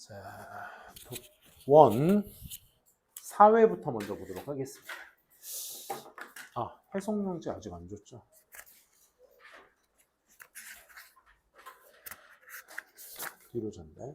자, 원 사회부터 먼저 보도록 하겠습니다. 해석용지 아직 안 줬죠? 뒤로 전달.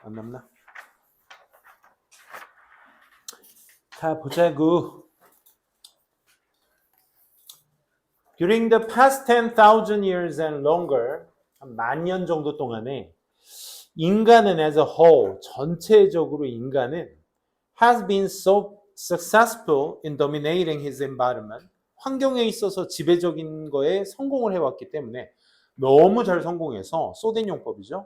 안 남나? 자, 보자구. During the past 10,000 years and longer, 한 10,000년 정도 동안에 인간은 as a whole, 전체적으로 인간은 has been so successful in dominating his environment, 환경에 있어서 지배적인 거에 성공을 해왔기 때문에 너무 잘 성공해서 소덴 용법이죠.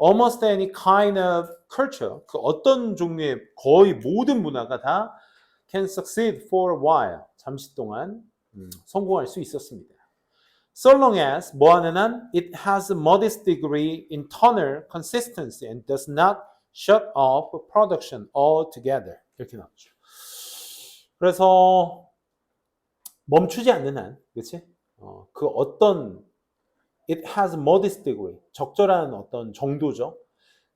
Almost any kind of culture, 그 어떤 종류의 거의 모든 문화가 다 can succeed for a while, 잠시 동안 성공할 수 있었습니다. So long as 뭐하는 한 it has a modest degree internal consistency and does not shut off production altogether. 이렇게 나오죠. 그래서 멈추지 않는 한, 그렇지? 그 어떤 it has modest degree, 적절한 어떤 정도죠.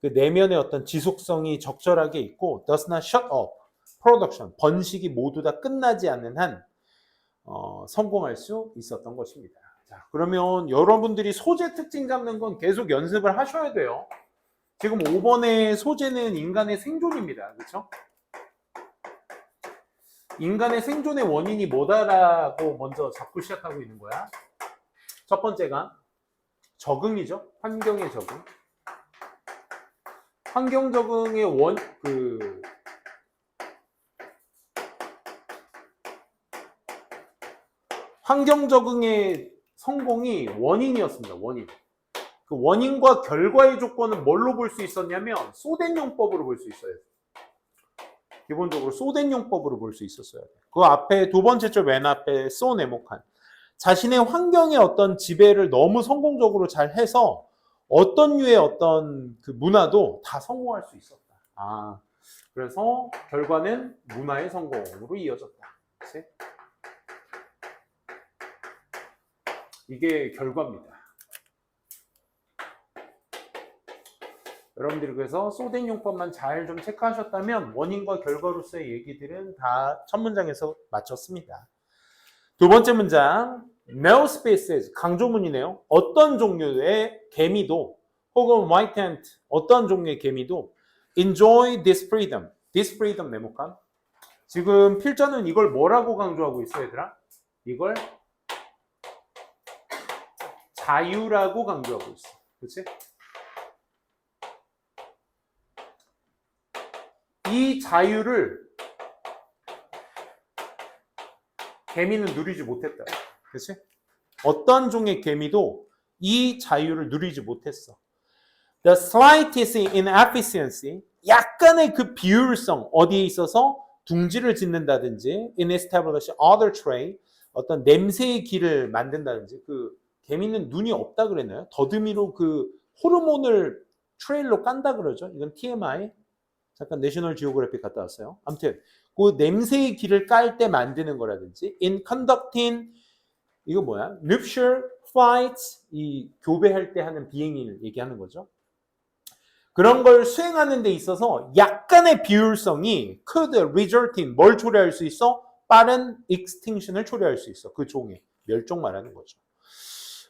그 내면의 어떤 지속성이 적절하게 있고 does not shut off production, 번식이 모두 다 끝나지 않는 한 성공할 수 있었던 것입니다. 자, 그러면 여러분들이 소재 특징 잡는 건 계속 연습을 하셔야 돼요. 지금 5번의 소재는 인간의 생존입니다. 그렇죠? 인간의 생존의 원인이 뭐다라고 먼저 잡고 시작하고 있는 거야. 첫 번째가 적응이죠. 환경의 적응. 환경 적응의 환경 적응의 성공이 원인이었습니다. 원인. 그 원인과 결과의 조건은 뭘로 볼 수 있었냐면 소덴 용법으로 볼 수 있어요. 기본적으로 소덴 용법으로 볼 수 있었어야 돼요. 그 앞에 두 번째 줄 맨 앞에 소 네모칸. 자신의 환경의 어떤 지배를 너무 성공적으로 잘 해서 어떤 류의 어떤 그 문화도 다 성공할 수 있었다. 그래서 결과는 문화의 성공으로 이어졌다. 그치? 이게 결과입니다. 여러분들이 그래서 소덴 용법만 잘 좀 체크하셨다면 원인과 결과로서의 얘기들은 다 첫 문장에서 마쳤습니다. 두 번째 문장, no species, 강조문이네요. 어떤 종류의 개미도 혹은 white ant, 어떤 종류의 개미도 enjoy this freedom, this freedom 네모칸. 지금 필자는 이걸 뭐라고 강조하고 있어, 얘들아? 이걸 자유라고 강조하고 있어. 그렇지? 이 자유를 개미는 누리지 못했다. 그렇지? 어떤 종의 개미도 이 자유를 누리지 못했어. The slightest inefficiency, 약간의 그 비효율성, 어디에 있어서 둥지를 짓는다든지 in establish other trade, 어떤 냄새의 길을 만든다든지, 그 개미는 눈이 없다 그랬나요? 더듬이로 그 호르몬을 트레일로 깐다 그러죠. 이건 TMI. 잠깐 내셔널 지오그래픽 갔다 왔어요. 아무튼 그 냄새의 길을 깔 때 만드는 거라든지 in conducting, 이거 뭐야? nuptial flights, 이 교배할 때 하는 비행을 얘기하는 거죠. 그런 걸 수행하는 데 있어서 약간의 비효율성이 could result in 뭘 초래할 수 있어? 빠른 extinction을 초래할 수 있어. 그 종의 멸종 말하는 거죠.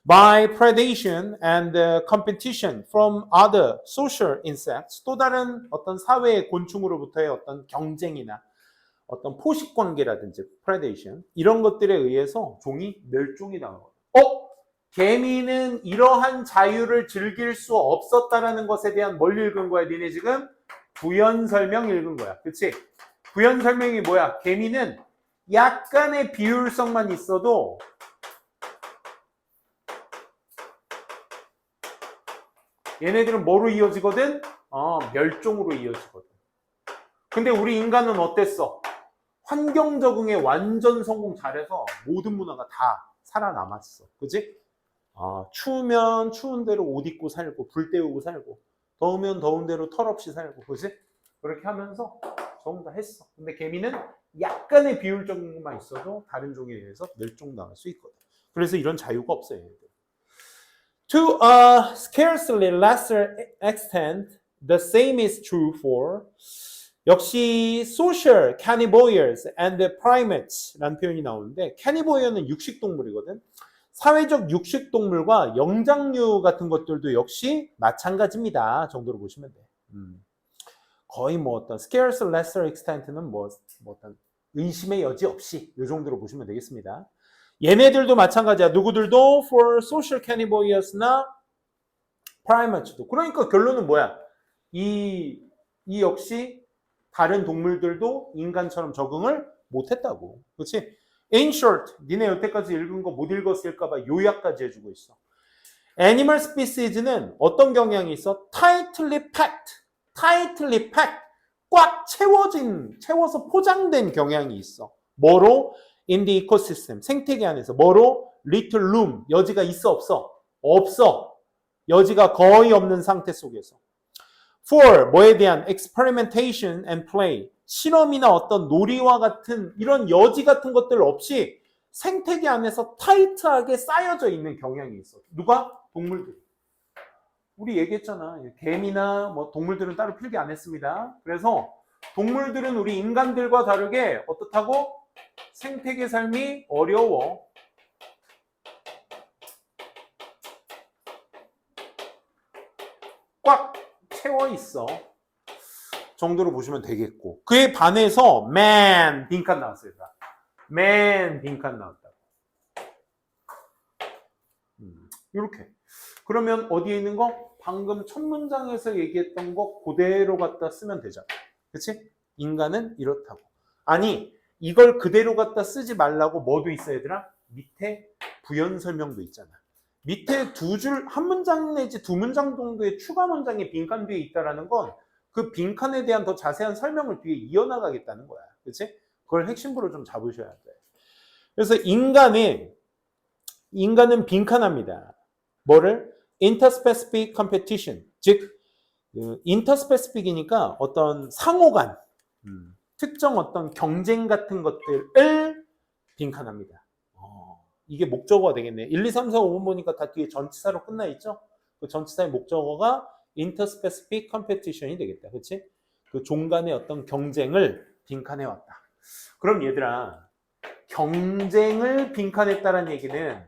By predation and competition from other social insects, 또 다른 어떤 사회의 곤충으로부터의 어떤 경쟁이나 어떤 포식 관계라든지 predation, 이런 것들에 의해서 종이 멸종이 당한 거예요. 개미는 이러한 자유를 즐길 수 없었다라는 것에 대한 뭘 읽은 거야? 니네 지금 부연 설명 읽은 거야. 그치? 부연 설명이 뭐야? 개미는 약간의 비효율성만 있어도 얘네들은 뭐로 이어지거든? 멸종으로 이어지거든. 근데 우리 인간은 어땠어? 환경 적응에 완전 성공 잘해서 모든 문화가 다 살아남았어. 그치? 추우면 추운 대로 옷 입고 살고, 불 때우고 살고, 더우면 더운 대로 털없이 살고, 그지? 그렇게 하면서 전부 다 했어. 근데 개미는 약간의 비율적인 것만 있어도 다른 종에 의해서 멸종당할 수 있거든. 그래서 이런 자유가 없어요, 얘네들. To a scarcely lesser extent, the same is true for 역시 social carnivores and primates 라는 표현이 나오는데 carnivore는 육식동물이거든. 사회적 육식동물과 영장류 같은 것들도 역시 마찬가지입니다 정도로 보시면 돼. 거의 뭐 어떤 scarce lesser extent는 뭐 어떤 의심의 여지 없이 이 정도로 보시면 되겠습니다. 얘네들도 마찬가지야. 누구들도 for social carnivores나 primates도. 그러니까 결론은 뭐야? 이 역시 다른 동물들도 인간처럼 적응을 못했다고. 그렇지? In short, 니네 여태까지 읽은 거 못 읽었을까봐 요약까지 해주고 있어. Animal species는 어떤 경향이 있어? Tightly packed. tightly packed. 꽉 채워서 포장된 경향이 있어. 뭐로? In the ecosystem. 생태계 안에서. 뭐로? Little room. 여지가 있어, 없어? 없어. 여지가 거의 없는 상태 속에서. For 뭐에 대한 experimentation and play. 실험이나 어떤 놀이와 같은 이런 여지 같은 것들 없이 생태계 안에서 타이트하게 쌓여져 있는 경향이 있어. 누가? 동물들. 우리 얘기했잖아. 개미나 뭐 동물들은 따로 필기 안 했습니다. 그래서 동물들은 우리 인간들과 다르게 어떻다고? 생태계 삶이 어려워. 꽉 채워 있어. 정도로 보시면 되겠고. 그에 반해서 man 빈칸 나왔어요. man 빈칸 나왔다고. 이렇게. 그러면 어디에 있는 거? 방금 첫 문장에서 얘기했던 거 그대로 갖다 쓰면 되잖아. 그치? 인간은 이렇다고. 아니 이걸 그대로 갖다 쓰지 말라고 뭐도 있어 얘들아? 밑에 부연 설명도 있잖아. 밑에 두 줄, 한 문장 내지 두 문장 정도의 추가 문장이 빈칸 뒤에 있다라는 건 그 빈칸에 대한 더 자세한 설명을 뒤에 이어나가겠다는 거야. 그치? 그걸 핵심부로 좀 잡으셔야 돼. 그래서 인간은 빈칸합니다. 뭐를? Interspecific competition. 즉, interspecific이니까 어떤 상호간, 특정 어떤 경쟁 같은 것들을 빈칸합니다. 이게 목적어가 되겠네. 1, 2, 3, 4, 5번 보니까 다 뒤에 전치사로 끝나 있죠? 그 전치사의 목적어가 interspecific competition이 되겠다. 그렇지? 그 종 간의 어떤 경쟁을 빈칸해 왔다. 그럼 얘들아, 경쟁을 빈칸했다는 얘기는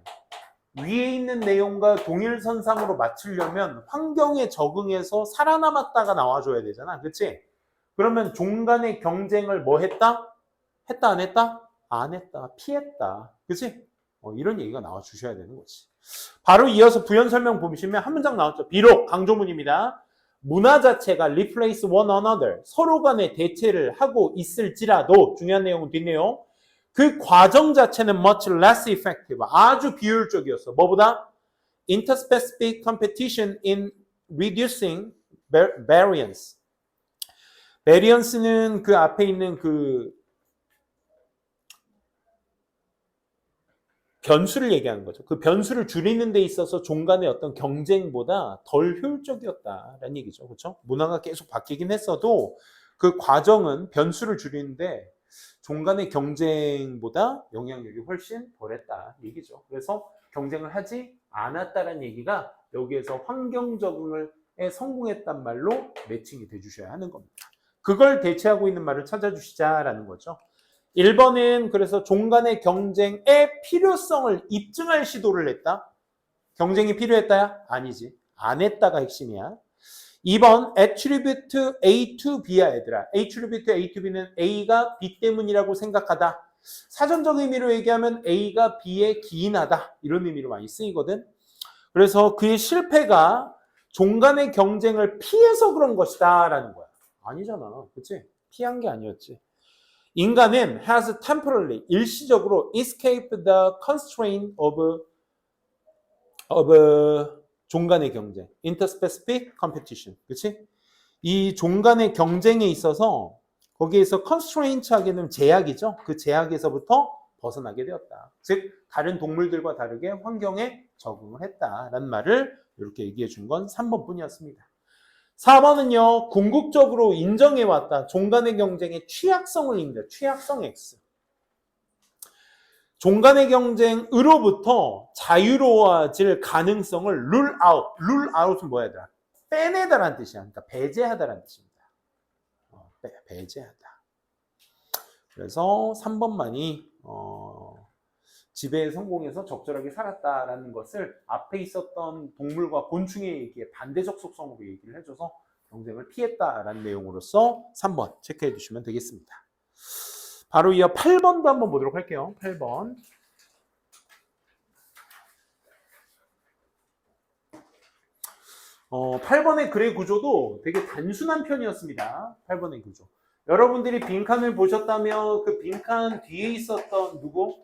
위에 있는 내용과 동일선상으로 맞추려면 환경에 적응해서 살아남았다가 나와줘야 되잖아. 그렇지? 그러면 종 간의 경쟁을 뭐 했다? 했다 안 했다? 안 했다. 피했다. 그렇지? 이런 얘기가 나와 주셔야 되는 거지. 바로 이어서 부연 설명 보시면 한 문장 나왔죠. 비록 강조문입니다. 문화 자체가 replace one another, 서로 간에 대체를 하고 있을지라도 중요한 내용은 뒷내용. 그 과정 자체는 much less effective, 아주 비효율적이었어. 뭐보다? Interspecific competition in reducing variance. variance는 그 앞에 있는 그 변수를 얘기하는 거죠. 그 변수를 줄이는 데 있어서 종 간의 어떤 경쟁보다 덜 효율적이었다라는 얘기죠. 그렇죠? 문화가 계속 바뀌긴 했어도 그 과정은 변수를 줄이는데 종 간의 경쟁보다 영향력이 훨씬 덜했다 얘기죠. 그래서 경쟁을 하지 않았다는 얘기가 여기에서 환경 적응에 성공했단 말로 매칭이 돼주셔야 하는 겁니다. 그걸 대체하고 있는 말을 찾아주시자라는 거죠. 1번은 그래서 종 간의 경쟁의 필요성을 입증할 시도를 했다. 경쟁이 필요했다야? 아니지. 안 했다가 핵심이야. 2번 attribute A to B야 얘들아. attribute A to B는 A가 B 때문이라고 생각하다. 사전적 의미로 얘기하면 A가 B에 기인하다. 이런 의미로 많이 쓰이거든. 그래서 그의 실패가 종 간의 경쟁을 피해서 그런 것이다 라는 거야. 아니잖아. 그치? 피한 게 아니었지. 인간은 has temporarily, 일시적으로 escaped the constraint of 종 간의 경쟁, interspecific competition. 그치? 이 종 간의 경쟁에 있어서 거기에서 constraint 하기는 제약이죠. 그 제약에서부터 벗어나게 되었다. 즉 다른 동물들과 다르게 환경에 적응을 했다라는 말을 이렇게 얘기해 준 건 3번 뿐이었습니다. 4번은요. 궁극적으로 인정해왔다. 종간의 경쟁의 취약성을 인데 취약성 X. 종간의 경쟁으로부터 자유로워질 가능성을 룰 아웃. 룰 아웃은 뭐야? 빼내다라는 뜻이야. 그러니까 배제하다라는 뜻입니다. 배제하다. 그래서 3번만이 지배에 성공해서 적절하게 살았다라는 것을 앞에 있었던 동물과 곤충의 얘기에 반대적 속성으로 얘기를 해줘서 경쟁을 피했다라는 내용으로서 3번 체크해 주시면 되겠습니다. 바로 이어 8번도 한번 보도록 할게요. 8번. 8번의 글의 구조도 되게 단순한 편이었습니다. 8번의 구조. 여러분들이 빈칸을 보셨다면 그 빈칸 뒤에 있었던 누구?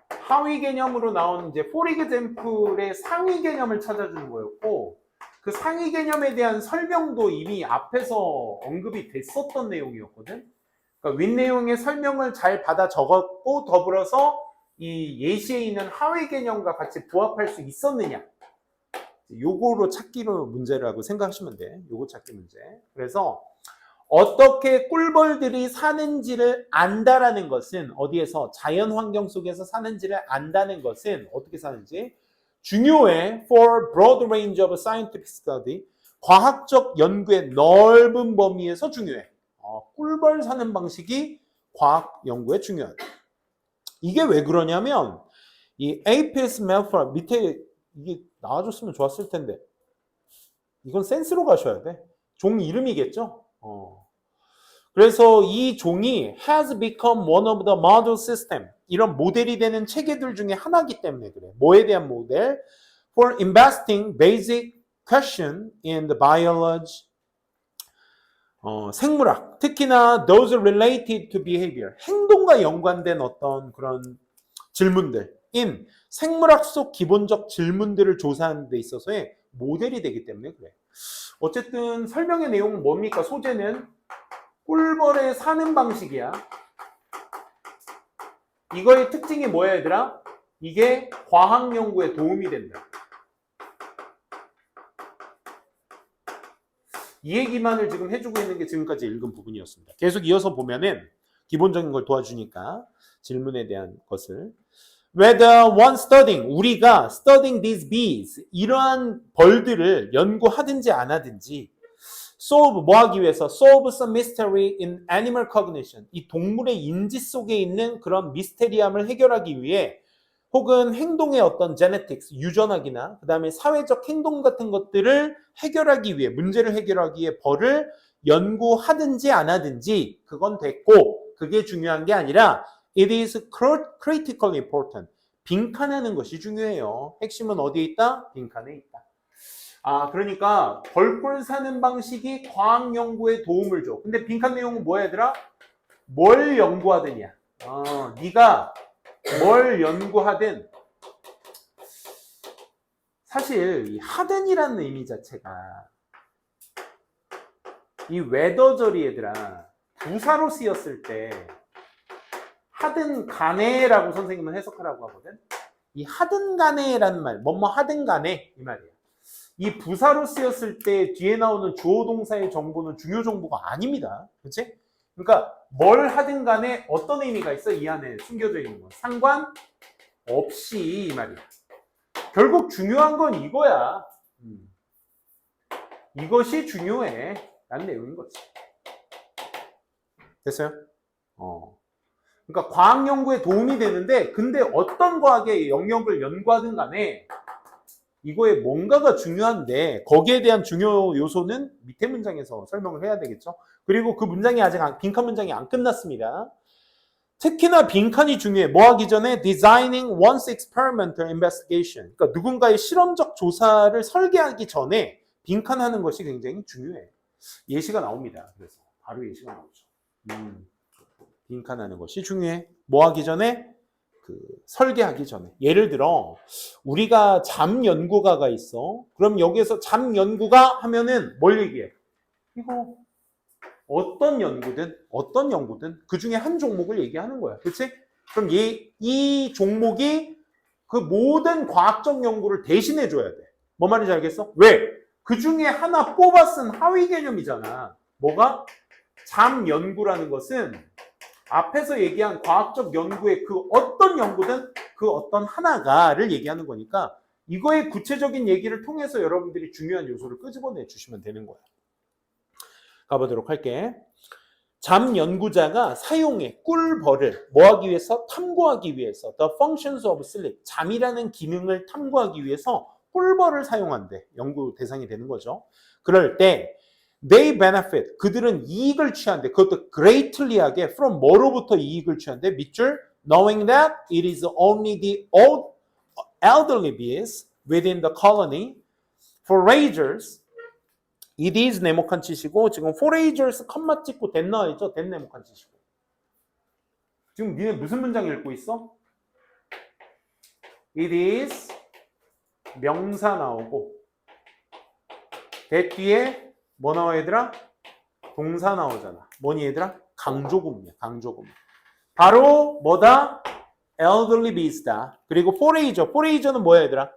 하위 개념으로 나온 이제 for example의 상위 개념을 찾아주는 거였고 그 상위 개념에 대한 설명도 이미 앞에서 언급이 됐었던 내용이었거든. 그러니까 윗내용의 설명을 잘 받아 적었고 더불어서 이 예시에 있는 하위 개념과 같이 부합할 수 있었느냐. 요거로 찾기로 문제라고 생각하시면 돼. 요거 찾기 문제. 그래서 어떻게 꿀벌들이 사는지를 안다라는 것은 어디에서 자연 환경 속에서 사는지를 안다는 것은 어떻게 사는지 중요해. For broad range of scientific study. 과학적 연구의 넓은 범위에서 중요해. 꿀벌 사는 방식이 과학 연구에 중요하다. 이게 왜 그러냐면 이 Apis mellifera 밑에 이게 나와줬으면 좋았을 텐데 이건 센스로 가셔야 돼. 종 이름이겠죠? 그래서 이 종이 has become one of the model system. 이런 모델이 되는 체계들 중에 하나이기 때문에 그래. 뭐에 대한 모델? For investing basic question in the biology. 생물학. 특히나 those related to behavior. 행동과 연관된 어떤 그런 질문들. in 생물학 속 기본적 질문들을 조사하는 데 있어서의 모델이 되기 때문에 그래. 어쨌든 설명의 내용은 뭡니까? 소재는 꿀벌의 사는 방식이야. 이거의 특징이 뭐야 얘들아? 이게 과학 연구에 도움이 된다. 이 얘기만을 지금 해주고 있는 게 지금까지 읽은 부분이었습니다. 계속 이어서 보면은 기본적인 걸 도와주니까 질문에 대한 것을 Whether one studying, 우리가 studying these bees, 이러한 벌들을 연구하든지 안 하든지 solve, 뭐 하기 위해서? solve some mystery in animal cognition. 이 동물의 인지 속에 있는 그런 미스테리함을 해결하기 위해 혹은 행동의 어떤 genetics, 유전학이나 그 다음에 사회적 행동 같은 것들을 해결하기 위해, 문제를 해결하기 위해 벌을 연구하든지 안 하든지 그건 됐고 그게 중요한 게 아니라 It is critically important. 빈칸하는 것이 중요해요. 핵심은 어디에 있다? 빈칸에 있다. 그러니까 벌꿀 사는 방식이 과학 연구에 도움을 줘. 근데 빈칸 내용은 뭐야 얘들아? 뭘 연구하느냐. 네가 뭘 연구하든 사실 이 하든이라는 의미 자체가 이 웨더절이 얘들아 부사로 쓰였을 때 하든 간에라고 선생님은 해석하라고 하거든. 이 하든 간에라는 말, 뭐뭐 하든 간에 이 말이야. 이 부사로 쓰였을 때 뒤에 나오는 주어 동사의 정보는 중요 정보가 아닙니다. 그렇지? 그러니까 뭘 하든 간에 어떤 의미가 있어? 이 안에 숨겨져 있는 거. 상관없이 이 말이야. 결국 중요한 건 이거야. 이것이 중요해. 라는 내용인 거지. 됐어요? 그러니까 과학 연구에 도움이 되는데 근데 어떤 과학의 영역을 연구하든 간에 이거에 뭔가가 중요한데 거기에 대한 중요 요소는 밑에 문장에서 설명을 해야 되겠죠. 그리고 그 문장이 아직 빈칸 문장이 안 끝났습니다. 특히나 빈칸이 중요해. 뭐 하기 전에 designing one's experimental investigation. 그러니까 누군가의 실험적 조사를 설계하기 전에 빈칸하는 것이 굉장히 중요해. 예시가 나옵니다. 그래서 바로 예시가 나오죠. 빈칸하는 것이 중요해. 뭐 하기 전에? 설계하기 전에. 예를 들어 우리가 잠 연구가가 있어. 그럼 여기에서 잠 연구가 하면은 뭘 얘기해? 이거 어떤 연구든 그 중에 한 종목을 얘기하는 거야. 그렇지? 그럼 이 종목이 그 모든 과학적 연구를 대신해 줘야 돼. 뭔 말인지 알겠어? 왜? 그 중에 하나 뽑아 쓴 하위 개념이잖아. 뭐가? 잠 연구라는 것은 앞에서 얘기한 과학적 연구의 그 어떤 연구든 그 어떤 하나가를 얘기하는 거니까 이거의 구체적인 얘기를 통해서 여러분들이 중요한 요소를 끄집어내 주시면 되는 거야. 가보도록 할게. 잠 연구자가 사용해 꿀벌을 뭐 하기 위해서? 탐구하기 위해서 The functions of sleep, 잠이라는 기능을 탐구하기 위해서 꿀벌을 사용한대. 연구 대상이 되는 거죠. 그럴 때 they benefit, 그들은 이익을 취한대. 그것도 greatly 하게 from 뭐로부터 이익을 취한대? 밑줄 knowing that it is only the old elderly bees within the colony, foragers. it is 네모칸 치시고 지금 foragers 컴마 찍고 that 나와있죠? that 네모칸 치시고. 지금 니네 무슨 문장 읽고 있어? it is 명사 나오고 that 뒤에 뭐 나와 얘들아? 동사 나오잖아. 뭐니 얘들아? 강조구문이야. 강조구문. 바로 뭐다? elderly bees다. 그리고 forager는 뭐야 얘들아?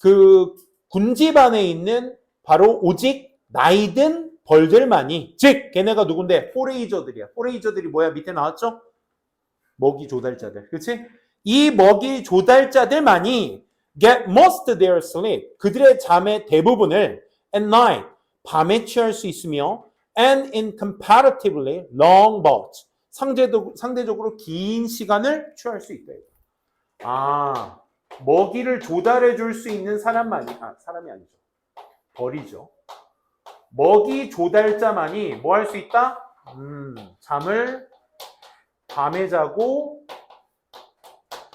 그 군집 안에 있는 바로 오직 나이 든 벌들만이, 즉 걔네가 누군데? 포레이저들이야. 포레이저들이 뭐야? 밑에 나왔죠? 먹이 조달자들. 그렇지? 이 먹이 조달자들만이 get most of their sleep, 그들의 잠의 대부분을 at night, 밤에 취할 수 있으며 and in comparatively long bouts, 상대적으로 긴 시간을 취할 수 있다. 아, 먹이를 조달해 줄 수 있는 사람이 아니죠. 벌이죠. 먹이 조달자만이 뭐 할 수 있다? 잠을 밤에 자고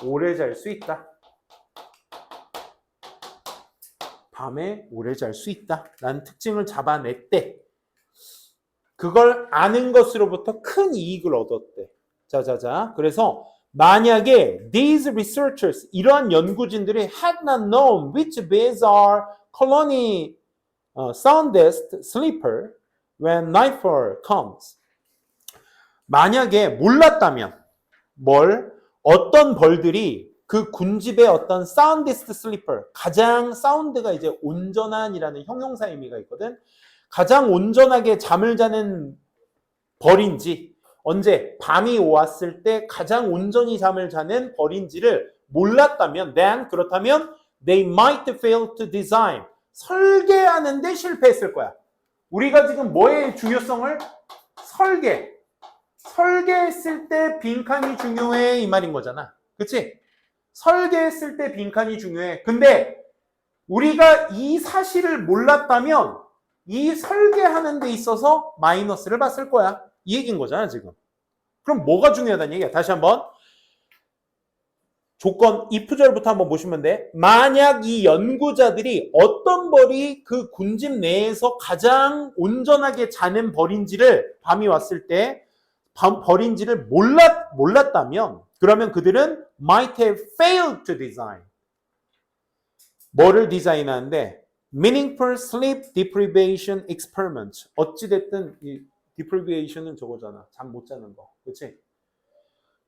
오래 잘 수 있다. 밤에 오래 잘 수 있다. 라는 특징을 잡아냈대. 그걸 아는 것으로부터 큰 이익을 얻었대. 자자자. 그래서 만약에 these researchers, 이러한 연구진들이 had not known which bees are colony soundest sleeper when nightfall comes. 만약에 몰랐다면 어떤 벌들이 그 군집의 어떤 soundest sleeper, 가장 사운드가 이제 온전한이라는 형용사 의미가 있거든. 가장 온전하게 잠을 자는 벌인지, 언제 밤이 왔을 때 가장 온전히 잠을 자는 벌인지를 몰랐다면, 그렇다면 they might fail to design, 설계하는데 실패했을 거야. 우리가 지금 뭐의 중요성을? 설계했을 때 빈칸이 중요해 이 말인 거잖아. 그치? 설계했을 때 빈칸이 중요해. 근데 우리가 이 사실을 몰랐다면 이 설계하는 데 있어서 마이너스를 봤을 거야. 이 얘기인 거잖아 지금. 그럼 뭐가 중요하다는 얘기야? 다시 한번 조건 if절부터 한번 보시면 돼. 만약 이 연구자들이 어떤 벌이 그 군집 내에서 가장 온전하게 자는 벌인지를 밤이 왔을 때 벌인지를 몰랐다면, 그러면 그들은 might have failed to design. 뭐를 디자인하는데? meaningful sleep deprivation experiment. 어찌됐든 이 deprivation은 저거잖아. 잠 못 자는 거. 그렇지?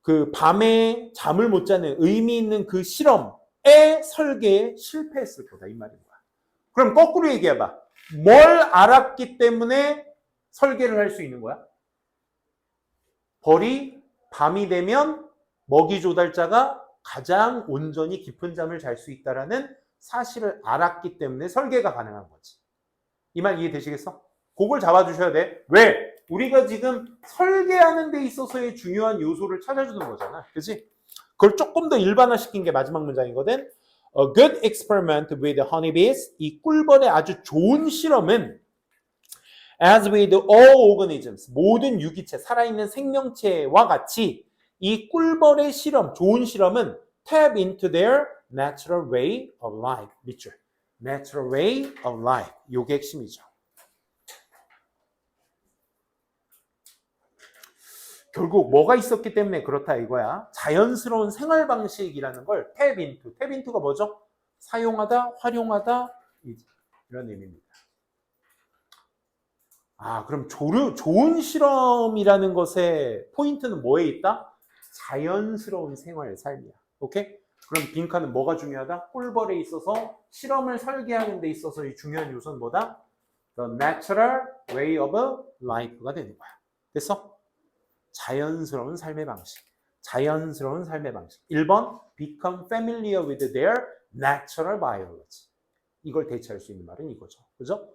그 밤에 잠을 못 자는 의미 있는 그 실험의 설계에 실패했을 거다 이 말인 거야. 그럼 거꾸로 얘기해봐. 뭘 알았기 때문에 설계를 할 수 있는 거야? 벌이 밤이 되면 먹이 조달자가 가장 온전히 깊은 잠을 잘 수 있다라는 사실을 알았기 때문에 설계가 가능한 거지. 이 말 이해되시겠어? 그걸 잡아주셔야 돼. 왜? 우리가 지금 설계하는 데 있어서의 중요한 요소를 찾아주는 거잖아. 그치? 그걸 조금 더 일반화시킨 게 마지막 문장이거든. A good experiment with honeybees. 이 꿀벌의 아주 좋은 실험은 as with all organisms. 모든 유기체, 살아있는 생명체와 같이 이 꿀벌의 실험, 좋은 실험은 tap into their natural way of life. 밑줄. natural way of life. 요게 핵심이죠. 결국 뭐가 있었기 때문에 그렇다 이거야. 자연스러운 생활 방식이라는 걸 tap into. tap into가 뭐죠? 사용하다, 활용하다 이런 의미입니다. 그럼 좋은 실험이라는 것의 포인트는 뭐에 있다? 자연스러운 생활 삶이야. 오케이? 그럼 빈칸은 뭐가 중요하다? 꿀벌에 있어서 실험을 설계하는 데 있어서 이 중요한 요소는 뭐다? The natural way of life가 되는 거야. 됐어? 자연스러운 삶의 방식. 자연스러운 삶의 방식. 1번, become familiar with their natural biology. 이걸 대체할 수 있는 말은 이거죠. 그죠?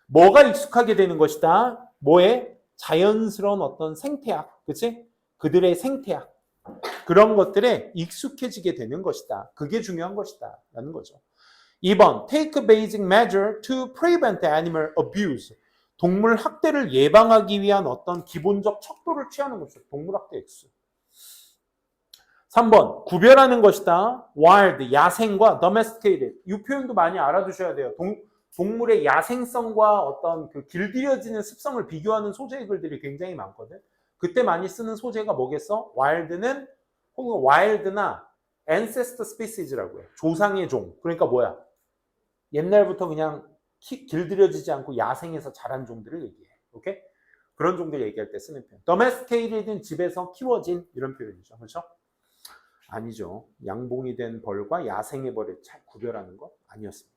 뭐가 익숙하게 되는 것이다? 뭐에? 자연스러운 어떤 생태학. 그치? 그들의 생태학. 그런 것들에 익숙해지게 되는 것이다. 그게 중요한 것이다. 라는 거죠. 2번, take basic measure to prevent animal abuse. 동물 학대를 예방하기 위한 어떤 기본적 척도를 취하는 것이죠. 동물 학대 X. 3번, 구별하는 것이다. wild, 야생과 domesticated. 이 표현도 많이 알아두셔야 돼요. 동물의 야생성과 어떤 그 길들여지는 습성을 비교하는 소재의 글들이 굉장히 많거든. 그때 많이 쓰는 소재가 뭐겠어? wild는 혹은 wild나 ancestor species라고 해. 조상의 종. 그러니까 뭐야? 옛날부터 그냥 길들여지지 않고 야생에서 자란 종들을 얘기해. 오케이? 그런 종들 얘기할 때 쓰는 표현. domesticated는 집에서 키워진 이런 표현이죠. 그렇죠? 아니죠. 양봉이 된 벌과 야생의 벌을 잘 구별하는 거 아니었습니다.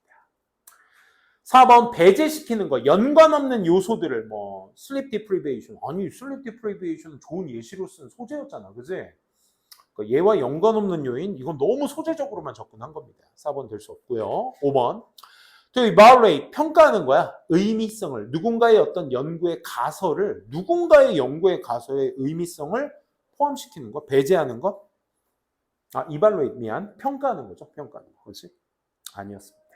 4번 배제시키는 거. 연관 없는 요소들을 뭐 sleep deprivation. 아니 sleep deprivation은 좋은 예시로 쓴 소재였잖아. 그지? 얘와 연관 없는 요인, 이건 너무 소재적으로만 접근한 겁니다. 4번 될 수 없고요. 5번. to evaluate, 평가하는 거야. 의미성을, 누군가의 어떤 연구의 가설을, 누군가의 연구의 가설의 의미성을 포함시키는 거, 배제하는 거. evaluate, 미안. 평가하는 거죠. 평가하는 거. 그렇지? 아니었습니다.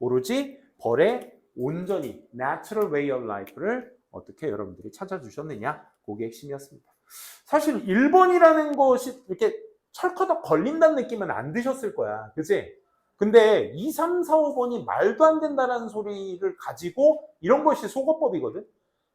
오로지 벌의 온전히 natural way of life를 어떻게 여러분들이 찾아주셨느냐. 그게 핵심이었습니다. 사실 1번이라는 것이 이렇게 철커덕 걸린다는 느낌은 안 드셨을 거야. 그치? 근데 2, 3, 4, 5번이 말도 안 된다는 소리를 가지고 이런 것이 속어법이거든.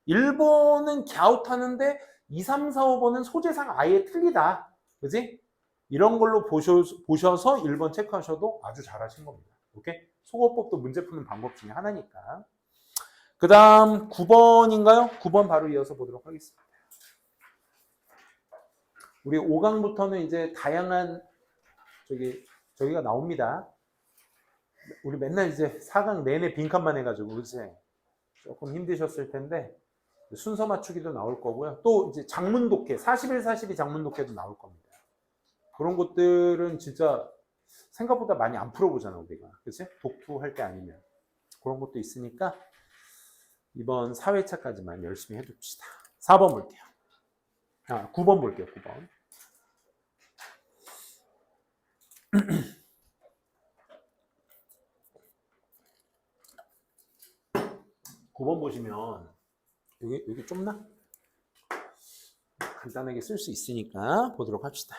1번은 갸웃하는데 2, 3, 4, 5번은 소재상 아예 틀리다. 그치? 이런 걸로 보셔서 1번 체크하셔도 아주 잘하신 겁니다. 오케이? 속어법도 문제 푸는 방법 중에 하나니까. 그 다음 9번인가요? 9번 바로 이어서 보도록 하겠습니다. 우리 5강부터는 이제 다양한 저기가 나옵니다. 우리 맨날 이제 4강 내내 빈칸만 해가지고 이제 조금 힘드셨을 텐데 순서 맞추기도 나올 거고요. 또 이제 장문 독해, 41, 42 장문 독해도 나올 겁니다. 그런 것들은 진짜 생각보다 많이 안 풀어보잖아 우리가. 그치? 독투할 때 아니면. 그런 것도 있으니까 이번 4회차까지만 열심히 해둡시다. 4번 볼게요. 9번 볼게요. 9번. 9번 보시면 여기 좁나? 간단하게 쓸 수 있으니까 보도록 합시다.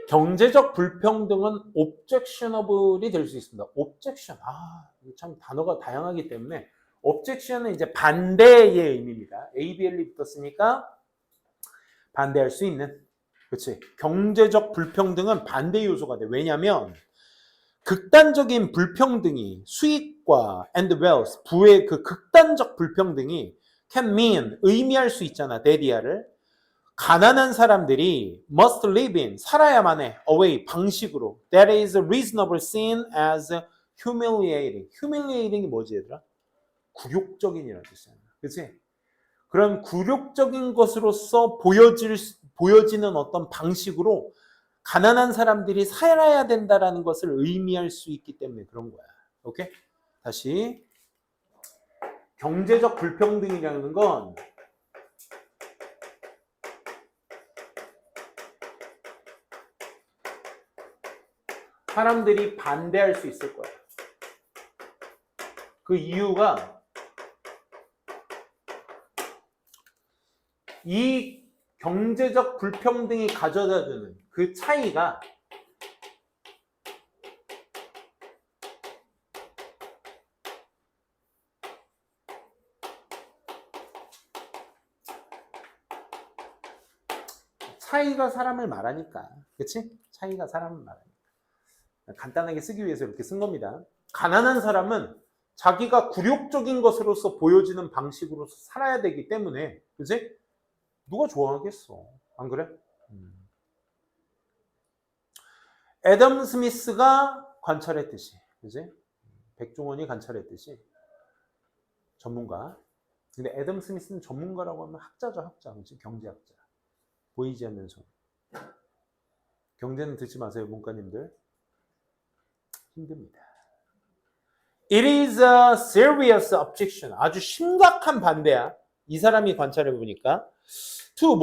경제적 불평등은 objectionable이 될 수 있습니다. objection. 참 단어가 다양하기 때문에 objection은 이제 반대의 의미입니다. ABL이 붙었으니까 반대할 수 있는. 그렇지. 경제적 불평등은 반대 요소가 돼. 왜냐하면 극단적인 불평등이 수익과 and wealth, 부의 그 극단적 불평등이 can mean, 의미할 수 있잖아. 데디아를. 가난한 사람들이 must live in, 살아야만 해. away, 방식으로. That is reasonable seen as humiliating. humiliating이 뭐지 얘들아? 굴욕적인이라는 뜻이잖아. 그치? 그런 굴욕적인 것으로서 보여지는 어떤 방식으로 가난한 사람들이 살아야 된다라는 것을 의미할 수 있기 때문에 그런 거야. 오케이? 다시. 경제적 불평등이라는 건 사람들이 반대할 수 있을 거야. 그 이유가 이 경제적 불평등이 가져다 주는 그 차이가 사람을 말하니까. 그치? 차이가 사람을 말하니까. 간단하게 쓰기 위해서 이렇게 쓴 겁니다. 가난한 사람은 자기가 굴욕적인 것으로서 보여지는 방식으로서 살아야 되기 때문에, 그지? 누가 좋아하겠어? 안 그래? 애덤 스미스가 관찰했듯이, 그지? 백종원이 관찰했듯이 전문가. 근데 애덤 스미스는 전문가라고 하면 학자죠, 학자. 그치? 경제학자. 보이지 않는 손. 경제는 듣지 마세요, 문과님들. 힘듭니다. It is a serious objection. 아주 심각한 반대야. 이 사람이 관찰해 보니까. to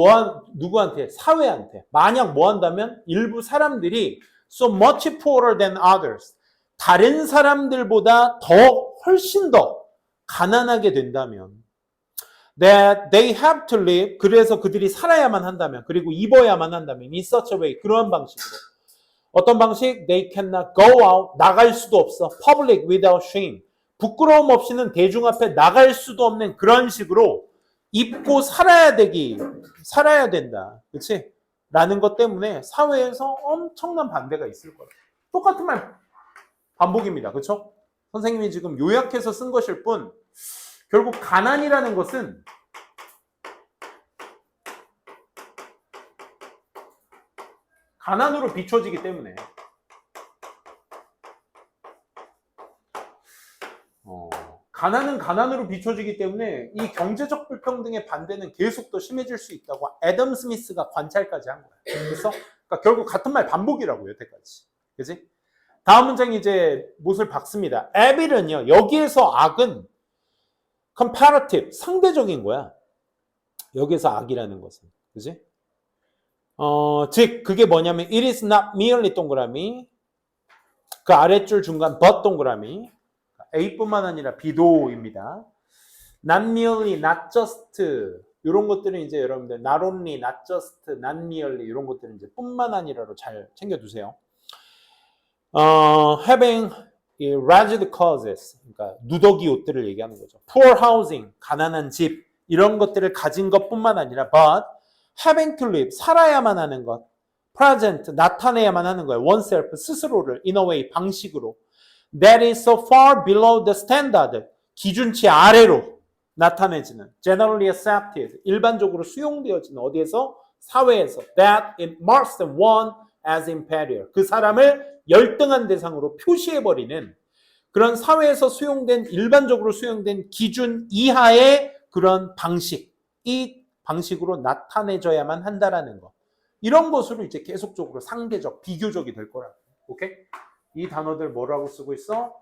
누구한테? 사회한테. 만약 뭐 한다면 일부 사람들이 so much poorer than others. 다른 사람들보다 훨씬 더 가난하게 된다면 that they have to live. 그래서 그들이 살아야만 한다면, 그리고 입어야만 한다면 in such a way. 그런 방식으로. 어떤 방식? They cannot go out. 나갈 수도 없어. Public without shame. 부끄러움 없이는 대중 앞에 나갈 수도 없는 그런 식으로 입고 살아야 된다. 그치? 라는 것 때문에 사회에서 엄청난 반대가 있을 거예요. 똑같은 말 반복입니다. 그쵸? 선생님이 지금 요약해서 쓴 것일 뿐, 결국 가난이라는 것은 가난으로 비춰지기 때문에 가난은 가난으로 비춰지기 때문에 이 경제적 불평등의 반대는 계속 더 심해질 수 있다고 애덤 스미스가 관찰까지 한 거야. 그래서 그러니까 결국 같은 말 반복이라고 여태까지. 그지? 다음 문장이 이제 못을 박습니다. 에빌은요, 여기에서 악은 comparative, 상대적인 거야. 여기서 악이라는 것은. 그지? 즉, 그게 뭐냐면, it is not merely 동그라미, 그 아랫줄 중간 but 동그라미, A뿐만 아니라 B도입니다. not merely, not just, 이런 것들은 이제 여러분들, not only, not just, not merely, 이런 것들은 이제 뿐만 아니라로 잘 챙겨두세요. having ragged clothes, 그러니까 누더기 옷들을 얘기하는 거죠. poor housing, 가난한 집, 이런 것들을 가진 것뿐만 아니라 but having to live, 살아야만 하는 것, present, 나타내야만 하는 거예요. oneself, 스스로를 in a way, 방식으로 that is so far below the standard, 기준치 아래로 나타내지는 generally accepted, 일반적으로 수용되어지는 어디에서? 사회에서 that it marks one as inferior, 그 사람을 열등한 대상으로 표시해버리는 그런 사회에서 수용된, 일반적으로 수용된 기준 이하의 그런 방식, 이 방식으로 나타내져야만 한다라는 거. 이런 것으로 이제 계속적으로 상대적, 비교적이 될 거라고. 오케이? 이 단어들 뭐라고 쓰고 있어?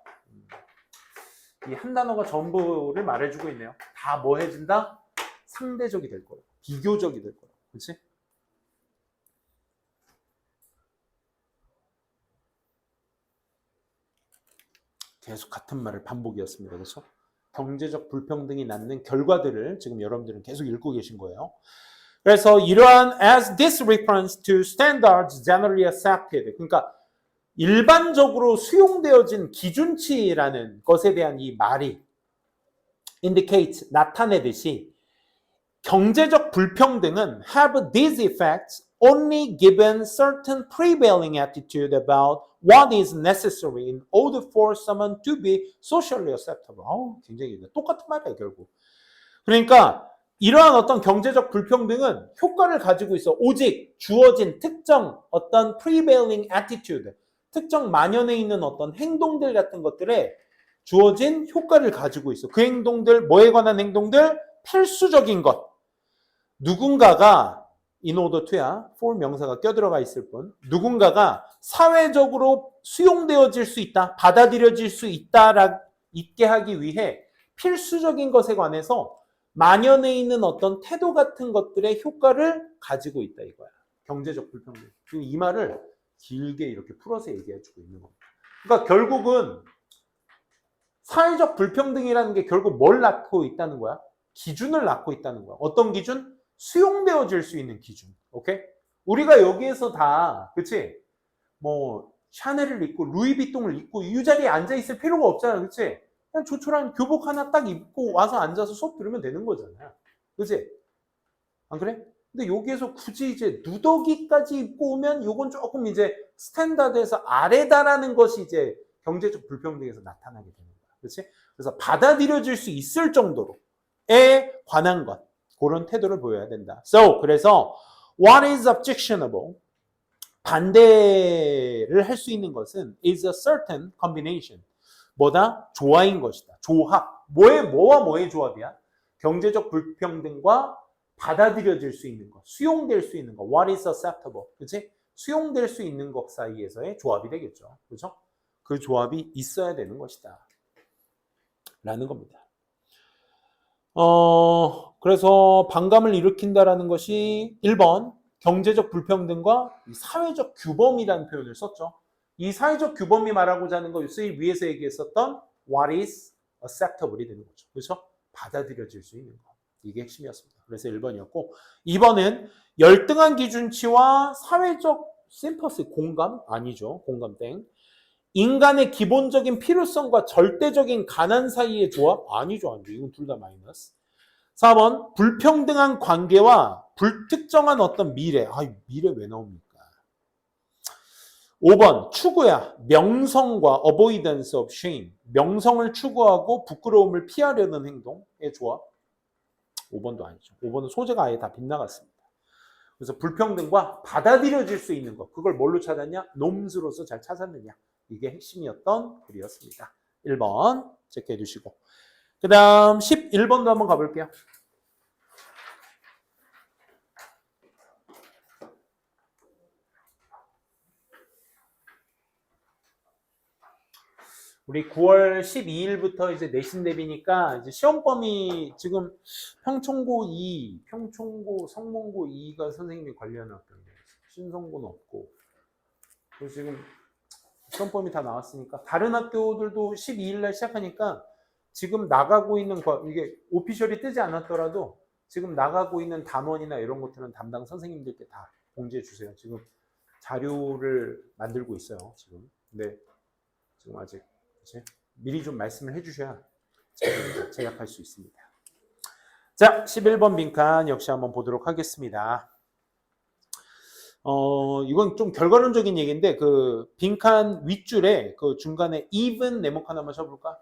이 한 단어가 전부를 말해주고 있네요. 다 뭐 해진다? 상대적이 될 거라고. 비교적이 될 거라고. 그렇지? 계속 같은 말을 반복이었습니다. 그렇죠? 경제적 불평등이 낳는 결과들을 지금 여러분들은 계속 읽고 계신 거예요. 그래서 이러한 as this reference to standards generally accepted, 그러니까 일반적으로 수용되어진 기준치라는 것에 대한 이 말이 indicate, 나타내듯이 경제적 불평등은 have these effects only given certain prevailing attitude about what is necessary in order for someone to be socially acceptable. 굉장히 똑같은 말이에요, 결국. 그러니까 이러한 어떤 경제적 불평등은 효과를 가지고 있어. 오직 주어진 특정 어떤 prevailing attitude, 특정 만연해 있는 어떤 행동들 같은 것들에 주어진 효과를 가지고 있어. 그 행동들, 뭐에 관한 행동들? 필수적인 것. 누군가가 in order to야, for 명사가 껴들어가 있을 뿐, 누군가가 사회적으로 수용되어질 수 있다, 받아들여질 수 있게 하기 위해 필수적인 것에 관해서 만연해 있는 어떤 태도 같은 것들의 효과를 가지고 있다 이거야. 경제적 불평등. 이 말을 길게 이렇게 풀어서 얘기해주고 있는 겁니다. 그러니까 결국은 사회적 불평등이라는 게 결국 뭘 낳고 있다는 거야? 기준을 낳고 있다는 거야. 어떤 기준? 수용되어질 수 있는 기준. 오케이? 우리가 여기에서 다, 그치? 뭐, 샤넬을 입고, 루이비통을 입고, 이 자리에 앉아있을 필요가 없잖아. 그치? 그냥 조촐한 교복 하나 딱 입고 와서 앉아서 수업 들으면 되는 거잖아요. 그치? 안 그래? 근데 여기에서 굳이 이제 누더기까지 입고 오면 요건 조금 이제 스탠다드에서 아래다라는 것이 이제 경제적 불평등에서 나타나게 되는 거야. 그렇지? 그래서 받아들여질 수 있을 정도로에 관한 것, 그런 태도를 보여야 된다. So, 그래서 what is objectionable? 반대를 할 수 있는 것은 is a certain combination. 뭐다? 조화인 것이다. 조합. 뭐와 뭐의 조합이야? 경제적 불평등과 받아들여질 수 있는 것, 수용될 수 있는 것. What is acceptable? 그치? 수용될 수 있는 것 사이에서의 조합이 되겠죠. 그렇죠? 그 조합이 있어야 되는 것이다. 라는 겁니다. 그래서 반감을 일으킨다라는 것이 1번 경제적 불평등과 사회적 규범이라는 표현을 썼죠. 이 사회적 규범이 말하고자 하는 것이 위에서 얘기했었던 what is acceptable이 되는 거죠. 그렇죠? 받아들여질 수 있는 것. 이게 핵심이었습니다. 그래서 1번이었고 2번은 열등한 기준치와 사회적 심퍼시, 공감? 아니죠. 공감 땡. 인간의 기본적인 필요성과 절대적인 가난 사이의 조합? 아니죠. 이건 둘 다 마이너스. 4번 불평등한 관계와 불특정한 어떤 미래. 미래 왜 나옵니까? 5번 추구야. 명성과 avoidance of shame. 명성을 추구하고 부끄러움을 피하려는 행동의 조합. 5번도 아니죠. 5번은 소재가 아예 다 빗나갔습니다. 그래서 불평등과 받아들여질 수 있는 것. 그걸 뭘로 찾았냐? 놈스로서 잘 찾았느냐. 이게 핵심이었던 글이었습니다. 1번 체크해 주시고. 그 다음 11번도 한번 가볼게요. 우리 9월 12일부터 이제 내신 대비니까 이제 시험 범위 지금 평촌고 2, 평촌고 성문고 2가 선생님이 관리하는 학교인데 신성고는 없고 그래서 지금 시험 범위 다 나왔으니까 다른 학교들도 12일 날 시작하니까 지금 나가고 있는 거 이게 오피셜이 뜨지 않았더라도 지금 나가고 있는 단원이나 이런 것들은 담당 선생님들께 다 공지해 주세요. 지금 자료를 만들고 있어요. 지금. 근데 지금 아직 미리 좀 말씀을 해주셔야 제약할 수 있습니다. 자, 11번 빈칸 역시 한번 보도록 하겠습니다. 이건 좀 결과론적인 얘기인데 그 빈칸 윗줄에 그 중간에 even 네모칸 하나만 쳐볼까?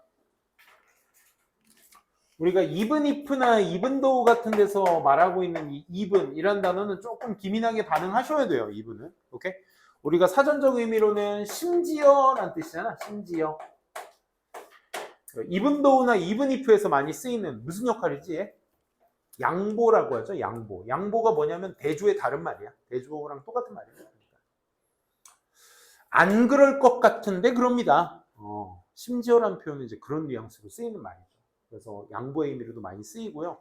우리가 even if나 even though 같은 데서 말하고 있는 이 even 이란 단어는 조금 기민하게 반응하셔야 돼요. even은. 오케이? 우리가 사전적 의미로는 심지어란 뜻이잖아. 심지어. even though나 even if에서 많이 쓰이는 무슨 역할이지? 양보라고 하죠. 양보. 양보가 뭐냐면 대조의 다른 말이야. 대조랑 똑같은 말이야. 안 그럴 것 같은데 그럽니다. 심지어라는 표현은 이제 그런 뉘앙스로 쓰이는 말이죠. 그래서 양보의 의미로도 많이 쓰이고요.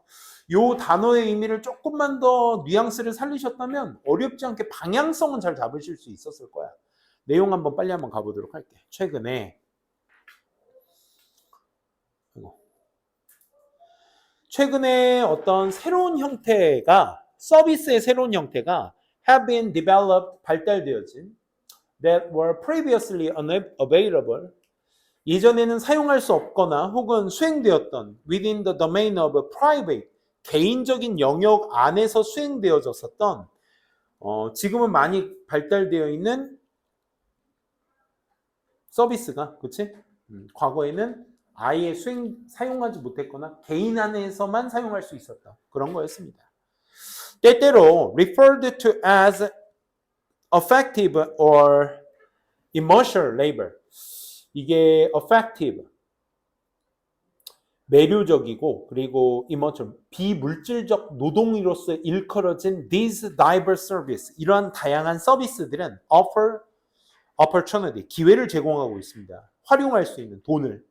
요 단어의 의미를 조금만 더 뉘앙스를 살리셨다면 어렵지 않게 방향성은 잘 잡으실 수 있었을 거야. 내용 한번 빨리 한번 가보도록 할게. 최근에 어떤 새로운 형태가 서비스의 새로운 형태가 have been developed 발달되어진 that were previously unavailable 예전에는 사용할 수 없거나 혹은 수행되었던 within the domain of private 개인적인 영역 안에서 수행되어졌었던 지금은 많이 발달되어 있는 서비스가 그치? 과거에는 아예 사용하지 못했거나 개인 안에서만 사용할 수 있었던 그런 거였습니다. 때때로 referred to as effective or emotional labor 이게 effective 매료적이고 그리고 emotional 비물질적 노동으로서 일컬어진 these diverse service 이러한 다양한 서비스들은 offer opportunity 기회를 제공하고 있습니다. 활용할 수 있는 돈을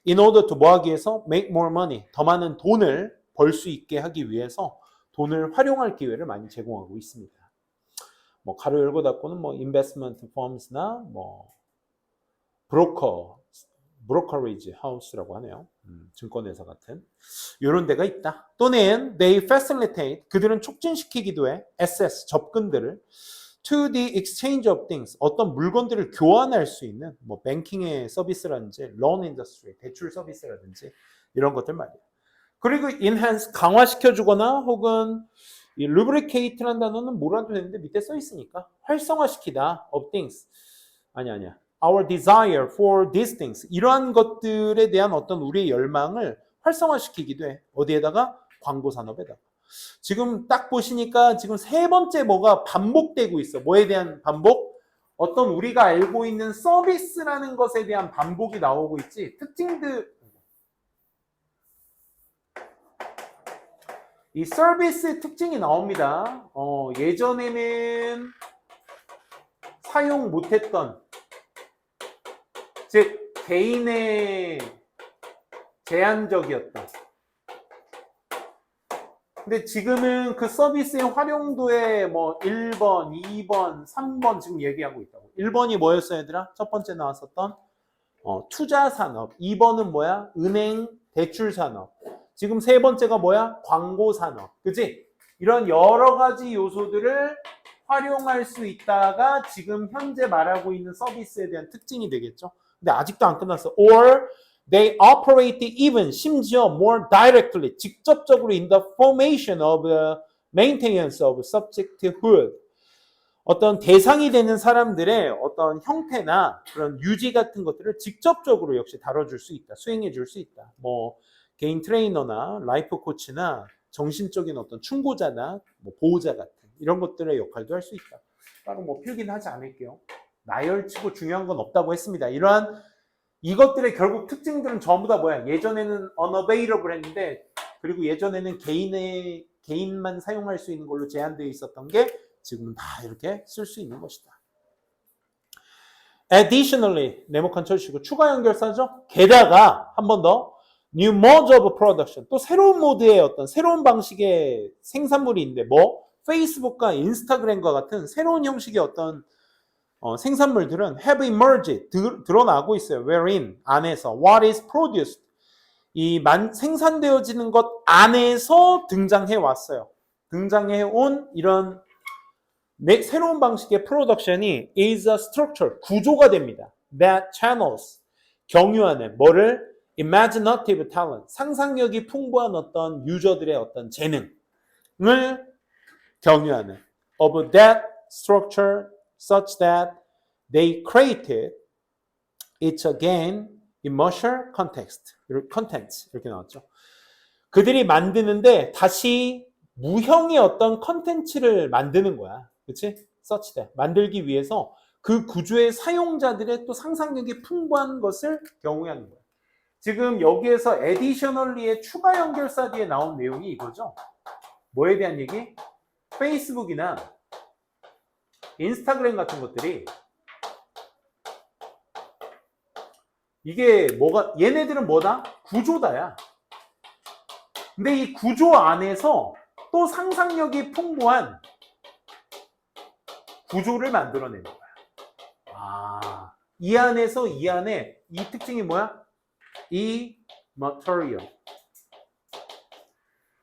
in order to 뭐 하기 위해서 make more money 더 많은 돈을 벌 수 있게 하기 위해서 돈을 활용할 기회를 많이 제공하고 있습니다. 뭐 가로 열고 닫고는 뭐 investment firms나 뭐 브로커리지 하우스라고 하네요. 증권회사 같은 이런 데가 있다. 또는 they facilitate 그들은 촉진시키기도 해 access 접근들을 to the exchange of things 어떤 물건들을 교환할 수 있는 뭐 뱅킹의 서비스라든지 loan industry 대출 서비스라든지 이런 것들 말이에요. 그리고 enhance 강화시켜주거나 혹은 이 lubricate라는 단어는 뭐라도 되는데 밑에 써 있으니까 활성화시키다 of things 아니야 our desire for these things. 이러한 것들에 대한 어떤 우리의 열망을 활성화시키기도 해. 어디에다가? 광고 산업에다가. 지금 딱 보시니까 지금 세 번째 뭐가 반복되고 있어. 뭐에 대한 반복? 어떤 우리가 알고 있는 서비스라는 것에 대한 반복이 나오고 있지. 특징들, 이 서비스의 특징이 나옵니다. 예전에는 사용 못했던, 즉 개인의 제한적이었다. 근데 지금은 그 서비스의 활용도에 뭐 1번, 2번, 3번 지금 얘기하고 있다고. 1번이 뭐였어요, 얘들아? 첫 번째 나왔었던 투자 산업. 2번은 뭐야? 은행 대출 산업. 지금 세 번째가 뭐야? 광고 산업. 그치? 이런 여러 가지 요소들을 활용할 수 있다가 지금 현재 말하고 있는 서비스에 대한 특징이 되겠죠. 근데 아직도 안 끝났어. Or they operate even 심지어 more directly 직접적으로 in the formation of the maintenance of subjecthood. 어떤 대상이 되는 사람들의 어떤 형태나 그런 유지 같은 것들을 직접적으로 역시 다뤄줄 수 있다. 수행해 줄 수 있다. 뭐 개인 트레이너나 라이프 코치나 정신적인 어떤 충고자나 뭐 보호자 같은 이런 것들의 역할도 할 수 있다. 따로 뭐 필기는 하지 않을게요. 나열치고 중요한 건 없다고 했습니다. 이러한 이것들의 결국 특징들은 전부 다 뭐야? 예전에는 unavailable 했는데, 그리고 예전에는 개인만 사용할 수 있는 걸로 제한되어 있었던 게 지금은 다 이렇게 쓸 수 있는 것이다. Additionally, 네모칸 쳐주시고 추가 연결사죠? 게다가 한 번 더 new mode of production, 또 새로운 모드의 어떤 새로운 방식의 생산물이 있는데 뭐? 페이스북과 인스타그램과 같은 새로운 형식의 어떤 생산물들은 have emerged, 드러나고 있어요. wherein, 안에서, what is produced, 이 생산되어지는 것 안에서 등장해 왔어요. 등장해 온 이런 새로운 방식의 프로덕션이 is a structure, 구조가 됩니다. that channels, 경유하는 뭐를? imaginative talent, 상상력이 풍부한 어떤 유저들의 어떤 재능을 경유하는 of that structure such that they created it again immersion context, 이렇게 나왔죠. 그들이 만드는데 다시 무형의 어떤 컨텐츠를 만드는 거야. 그치? such that, 만들기 위해서 그 구조의 사용자들의 또 상상력이 풍부한 것을 경유하는 거야. 지금 여기에서 additionally의 추가 연결사 뒤에 나온 내용이 이거죠. 뭐에 대한 얘기? 페이스북이나 인스타그램 같은 것들이 이게 뭐가, 얘네들은 뭐다? 구조다야. 근데 이 구조 안에서 또 상상력이 풍부한 구조를 만들어내는 거야. 아, 이 안에서 이 안에 이 특징이 뭐야? 이 material,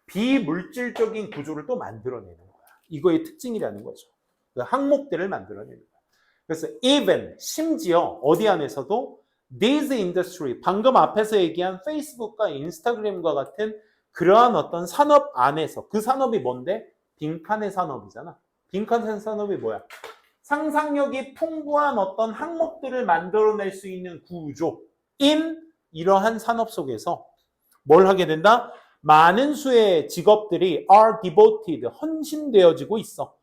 비물질적인 구조를 또 만들어내는 거야. 이거의 특징이라는 거죠. 그 항목들을 만들어내는 거야. 그래서 even, 심지어 어디 안에서도 this industry, 방금 앞에서 얘기한 페이스북과 인스타그램과 같은 그러한 어떤 산업 안에서, 그 산업이 뭔데? 빈칸의 산업이잖아. 빈칸의 산업이 뭐야? 상상력이 풍부한 어떤 항목들을 만들어낼 수 있는 구조인 이러한 산업 속에서 뭘 하게 된다? 많은 수의 직업들이 are devoted, 헌신되어지고 있어.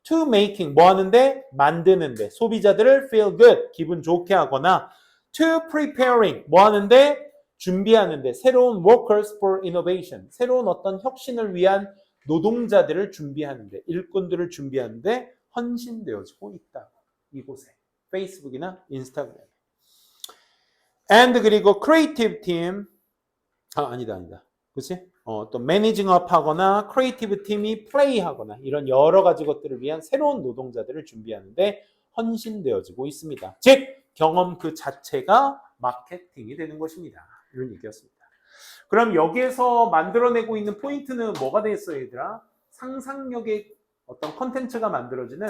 to making, 뭐 하는데? 만드는데. 소비자들을 feel good, 기분 좋게 하거나 to preparing, 뭐 하는데? 준비하는데. 새로운 workers for innovation, 새로운 어떤 혁신을 위한 노동자들을 준비하는데, 일꾼들을 준비하는데 헌신되어지고 있다. 이곳에. 페이스북이나 인스타그램. and 그리고 creative team, 아니다. 그치? 또 매니징 업 하거나 크리에이티브 팀이 플레이 하거나 이런 여러 가지 것들을 위한 새로운 노동자들을 준비하는데 헌신되어지고 있습니다. 즉 경험 그 자체가 마케팅이 되는 것입니다. 이런 얘기였습니다. 그럼 여기에서 만들어내고 있는 포인트는 뭐가 되겠어요, 얘들아? 상상력의 어떤 컨텐츠가 만들어지는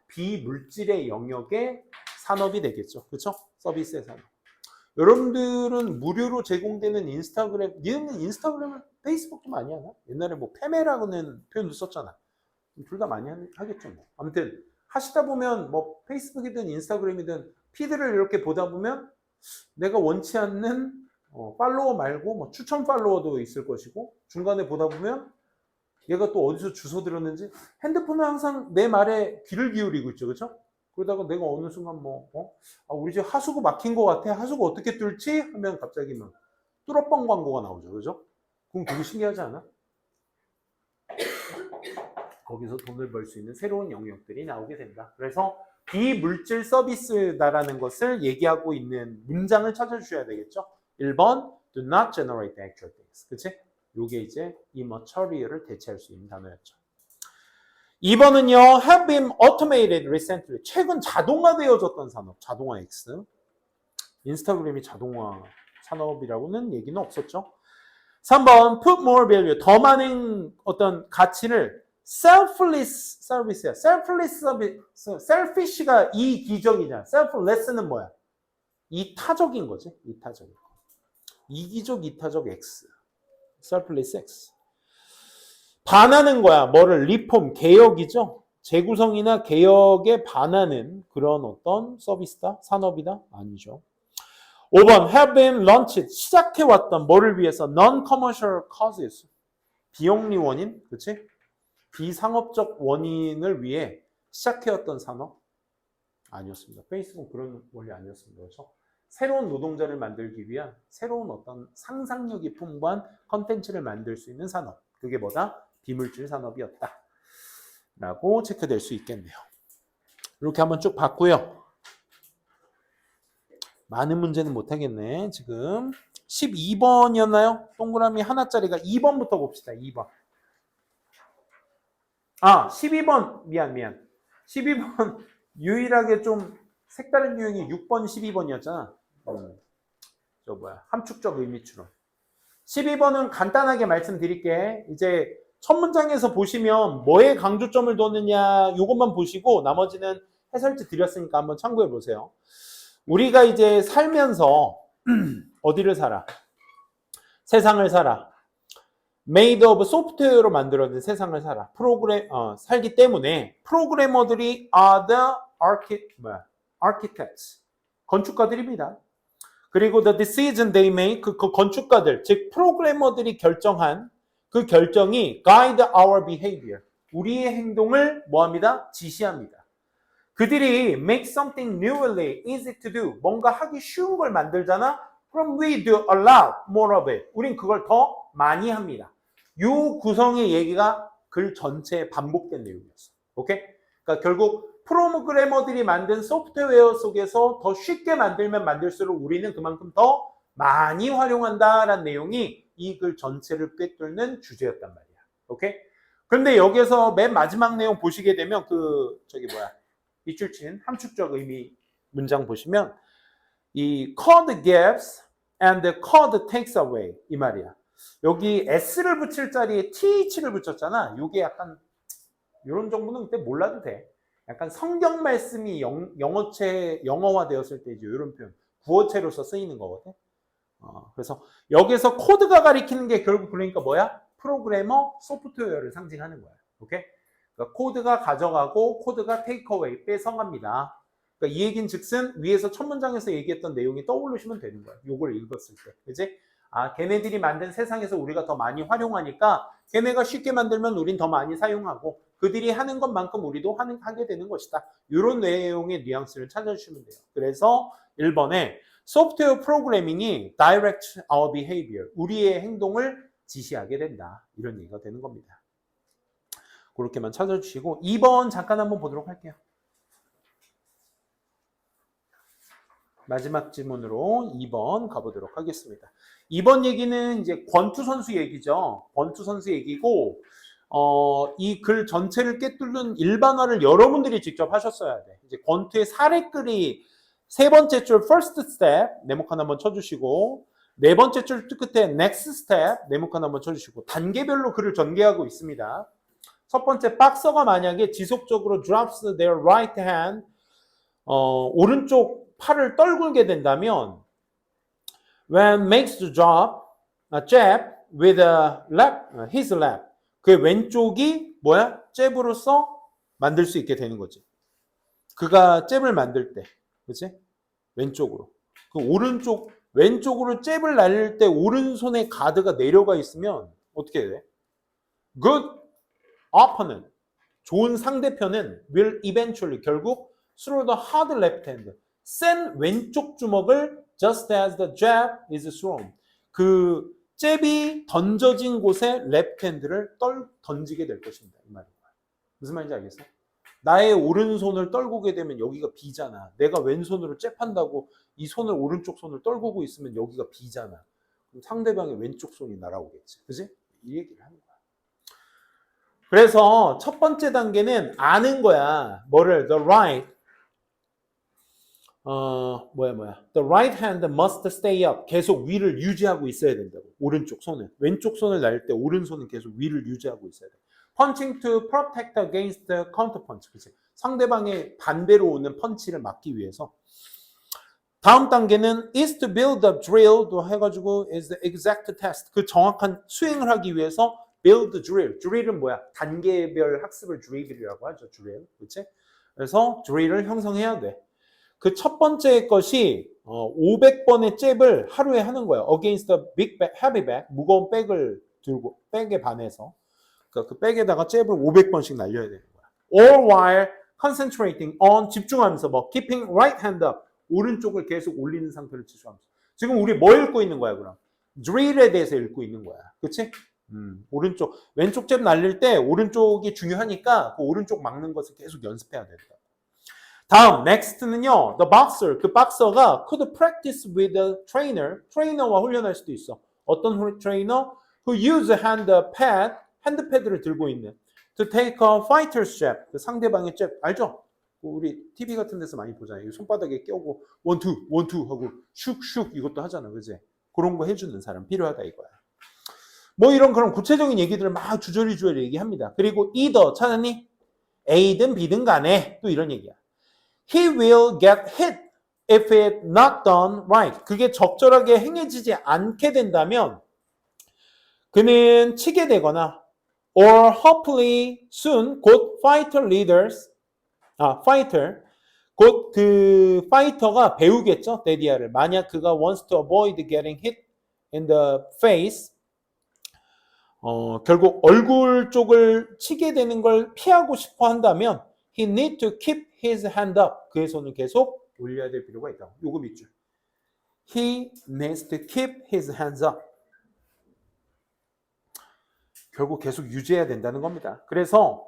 비물질의 영역의 산업이 되겠죠. 그렇죠? 서비스의 산업. 여러분들은 무료로 제공되는 인스타그램, 얘는 인스타그램을 페이스북도 많이 하나? 옛날에 뭐 페메라고는 표현도 썼잖아. 둘 다 많이 하겠죠. 뭐. 아무튼 하시다 보면 뭐 페이스북이든 인스타그램이든 피드를 이렇게 보다 보면 내가 원치 않는 팔로워 말고 뭐 추천 팔로워도 있을 것이고 중간에 보다 보면 얘가 또 어디서 주워 들었는지 핸드폰은 항상 내 말에 귀를 기울이고 있죠. 그렇죠? 그러다가 내가 어느 순간 우리 집 하수구 막힌 것 같아. 하수구 어떻게 뚫지? 하면 갑자기 막 뚫어뻥 광고가 나오죠. 그죠? 그럼 되게 신기하지 않아? 거기서 돈을 벌 수 있는 새로운 영역들이 나오게 된다. 그래서 비물질 서비스다라는 것을 얘기하고 있는 문장을 찾아주셔야 되겠죠. 1번 do not generate actual things. 그치? 요게 이제 immaterial을 대체할 수 있는 단어였죠. 2번은요, have been automated recently. 최근 자동화되어졌던 산업, 자동화 X. 인스타그램이 자동화 산업이라고는 얘기는 없었죠. 3번, put more value. 더 많은 어떤 가치를 selfless service야. selfless service, selfish가 이기적이잖아. selfless는 뭐야? 이타적인 거지. 이타적인 거. 이기적, 이타적 X. selfless X. 반하는 거야. 뭐를? 리폼, 개혁이죠. 재구성이나 개혁에 반하는 그런 어떤 서비스다? 산업이다? 아니죠. 5번, have been launched. 시작해왔던 뭐를 위해서? non-commercial causes. 비영리 원인, 그치? 비상업적 원인을 위해 시작해왔던 산업? 아니었습니다. 페이스북은 그런 원리 아니었습니다. 그렇죠? 새로운 노동자를 만들기 위한 새로운 어떤 상상력이 풍부한 컨텐츠를 만들 수 있는 산업. 그게 뭐다? 비물질 산업이었다. 라고 체크될 수 있겠네요. 이렇게 한번 쭉 봤고요. 많은 문제는 못하겠네. 지금 12번이었나요? 동그라미 하나짜리가 2번부터 봅시다. 2번. 12번. 미안. 12번 유일하게 좀 색다른 유형이 6번, 12번이었잖아. 함축적 의미 추론. 12번은 간단하게 말씀드릴게. 이제 첫 문장에서 보시면 뭐에 강조점을 뒀느냐 이것만 보시고 나머지는 해설지 드렸으니까 한번 참고해 보세요. 우리가 이제 살면서 어디를 살아? 세상을 살아. made of 소프트웨어로 만들어진 세상을 살아. 살기 때문에 프로그래머들이 are the architects. 건축가들입니다. 그리고 the decision they make, 그 건축가들, 즉 프로그래머들이 결정한 그 결정이 guide our behavior. 우리의 행동을 뭐합니다? 지시합니다. 그들이 make something newly easy to do. 뭔가 하기 쉬운 걸 만들잖아? 그럼 we do a lot more of it. 우린 그걸 더 많이 합니다. 이 구성의 얘기가 글 전체에 반복된 내용이었어. 오케이? 그러니까 결국 프로그래머들이 만든 소프트웨어 속에서 더 쉽게 만들면 만들수록 우리는 그만큼 더 많이 활용한다라는 내용이 이 글 전체를 꿰뚫는 주제였단 말이야. 오케이? 그런데 여기서 맨 마지막 내용 보시게 되면 밑줄 친 함축적 의미 문장 보시면 이 code gives and code takes away 이 말이야. 여기 s를 붙일 자리에 th를 붙였잖아. 이게 약간 이런 정보는 그때 몰라도 돼. 약간 성경 말씀이 영어화 되었을 때 이제 이런 표현 구어체로서 쓰이는 거거든. 그래서 여기서 코드가 가리키는 게 결국 그러니까 뭐야? 프로그래머 소프트웨어를 상징하는 거야. 오케이? 그러니까 코드가 가져가고 코드가 테이크어웨이 빼성합니다. 그러니까 이 얘기는 즉슨 위에서 첫 문장에서 얘기했던 내용이 떠올리시면 되는 거야. 요걸 읽었을 때. 그치? 걔네들이 만든 세상에서 우리가 더 많이 활용하니까 걔네가 쉽게 만들면 우린 더 많이 사용하고 그들이 하는 것만큼 우리도 하게 되는 것이다. 이런 내용의 뉘앙스를 찾아주시면 돼요. 그래서 1번에 소프트웨어 프로그래밍이 direct our behavior. 우리의 행동을 지시하게 된다. 이런 얘기가 되는 겁니다. 그렇게만 찾아주시고 2번 잠깐 한번 보도록 할게요. 마지막 질문으로 2번 가보도록 하겠습니다. 2번 얘기는 이제 권투 선수 얘기죠. 권투 선수 얘기고 이 글 전체를 꿰뚫는 일반화를 여러분들이 직접 하셨어야 돼. 이제 권투의 사례글이 세 번째 줄 first step 네모칸 한번 쳐주시고 네 번째 줄 끝에 next step 네모칸 한번 쳐주시고 단계별로 글을 전개하고 있습니다. 첫 번째 박서가 만약에 지속적으로 drops their right hand 오른쪽 팔을 떨굴게 된다면 when makes the jab with his left 그의 왼쪽이 뭐야? 잽으로서 만들 수 있게 되는 거지. 그가 잽을 만들 때 그치? 왼쪽으로. 그 오른쪽 왼쪽으로 잽을 날릴 때 오른손에 가드가 내려가 있으면 어떻게 돼? Good opponent. 좋은 상대편은 will eventually 결국 through the hard left hand. 센 왼쪽 주먹을 just as the jab is thrown. 그 잽이 던져진 곳에 left hand를 던지게 될 것입니다. 이 말이에요. 무슨 말인지 알겠어? 나의 오른손을 떨구게 되면 여기가 비잖아. 내가 왼손으로 잽한다고 이 손을 오른쪽 손을 떨구고 있으면 여기가 비잖아. 그럼 상대방의 왼쪽 손이 날아오겠지. 그지? 이 얘기를 하는 거야. 그래서 첫 번째 단계는 아는 거야. 뭐를? The right. The right hand must stay up. 계속 위를 유지하고 있어야 된다고. 오른쪽 손은. 왼쪽 손을 날 때 오른손은 계속 위를 유지하고 있어야 돼. Punching to protect against the counter punch. 그치? 상대방의 반대로 오는 펀치를 막기 위해서. 다음 단계는 is to build up drill도 해가지고 is the exact test. 그 정확한 수행을 하기 위해서 build drill. drill은 뭐야? 단계별 학습을 drill이라고 하죠. drill. 그치? 그래서 drill을 형성해야 돼. 그 첫 번째 것이 500번의 잽을 하루에 하는 거야. against the big bag, heavy bag. 무거운 백을 들고 백에 반해서. 그 백에다가 잽을 500번씩 날려야 되는 거야. All while concentrating on 집중하면서 뭐 keeping right hand up 오른쪽을 계속 올리는 상태를 지수하면서. 지금 우리 뭐 읽고 있는 거야 그럼? drill에 대해서 읽고 있는 거야. 그렇지? 오른쪽 왼쪽 잽 날릴 때 오른쪽이 중요하니까 그 오른쪽 막는 것을 계속 연습해야 된다. 다음 next는요. The boxer 그 박서가 could practice with a trainer 트레이너와 훈련할 수도 있어. 어떤 트레이너? Who use a hand pad 핸드패드를 들고 있는 to take a fighter's jab 그 상대방의 잽 알죠? 우리 TV 같은 데서 많이 보잖아요. 손바닥에 껴고 원투 하고 슉슉 이것도 하잖아. 그지? 그런 거 해주는 사람 필요하다 이거야. 뭐 이런 그런 구체적인 얘기들을 막 주저리 얘기합니다. 그리고 either 찾았니? A든 B든 간에 또 이런 얘기야. He will get hit if it not done right. 그게 적절하게 행해지지 않게 된다면 그는 치게 되거나 or hopefully soon 곧 fighter leaders fighter 곧 그 파이터가 배우겠죠 데디아를 만약 그가 wants to avoid getting hit in the face 결국 얼굴 쪽을 치게 되는 걸 피하고 싶어 한다면 he need to keep his hand up 그의 손을 계속 올려야 될 필요가 있다. 요거 밑줄 he needs to keep his hands up 결국 계속 유지해야 된다는 겁니다. 그래서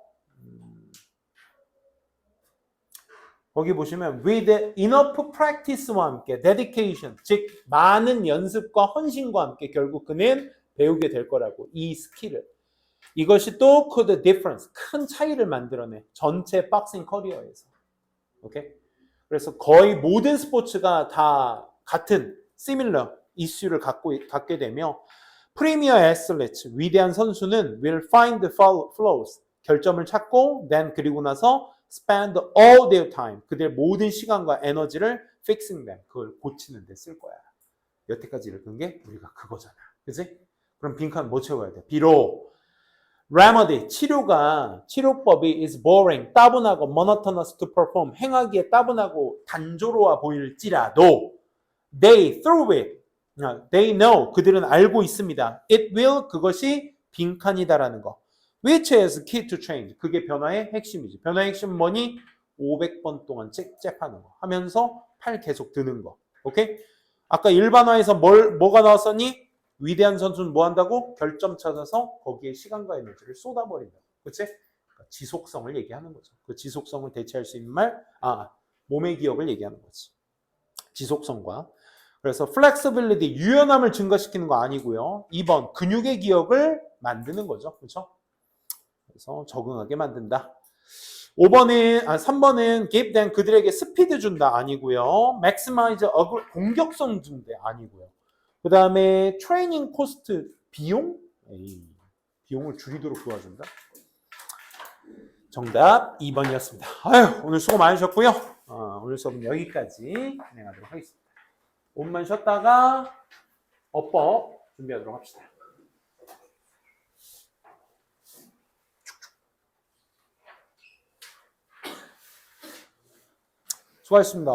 거기 보시면 with enough practice와 함께 dedication, 즉 많은 연습과 헌신과 함께 결국 그는 배우게 될 거라고 이 스킬을. 이것이 또 could difference, 큰 차이를 만들어내 전체 박싱 커리어에서. 오케이? 그래서 거의 모든 스포츠가 다 같은 similar 이슈를 갖게 되며 프리미어 애슬리트, 위대한 선수는 will find the flaws, 결점을 찾고 then 그리고 나서 spend all their time, 그들의 모든 시간과 에너지를 fixing them, 그걸 고치는 데 쓸 거야. 여태까지 읽은 게 우리가 그거잖아. 그치? 그럼 빈칸 뭐 채워야 돼? 비록 remedy, 치료법이 is boring, 따분하고 monotonous to perform, 행하기에 따분하고 단조로워 보일지라도 they through it, they know, 그들은 알고 있습니다. It will, 그것이 빈칸이다라는 거. Which is key to change. 그게 변화의 핵심이지. 변화의 핵심은 뭐니? 500번 동안 잽하는 거. 하면서 팔 계속 드는 거. 오케이? 아까 일반화에서 뭐가 나왔었니? 위대한 선수는 뭐 한다고? 결점 찾아서 거기에 시간과 에너지를 쏟아버린다. 그치? 그러니까 지속성을 얘기하는 거죠. 그 지속성을 대체할 수 있는 말, 몸의 기억을 얘기하는 거지. 지속성과. 그래서 flexibility, 유연함을 증가시키는 거 아니고요. 2번, 근육의 기억을 만드는 거죠. 그렇죠? 그래서 적응하게 만든다. 3번은 give them, 그들에게 스피드 준다 아니고요. maximize 공격성 준다 아니고요. 그 다음에 트레이닝 코스트 비용? 비용을 줄이도록 도와준다. 정답 2번이었습니다. 아유, 오늘 수고 많으셨고요. 오늘 수업은 여기까지 진행하도록 하겠습니다. 5분만 쉬었다가 어법 준비하도록 합시다. 수고하셨습니다.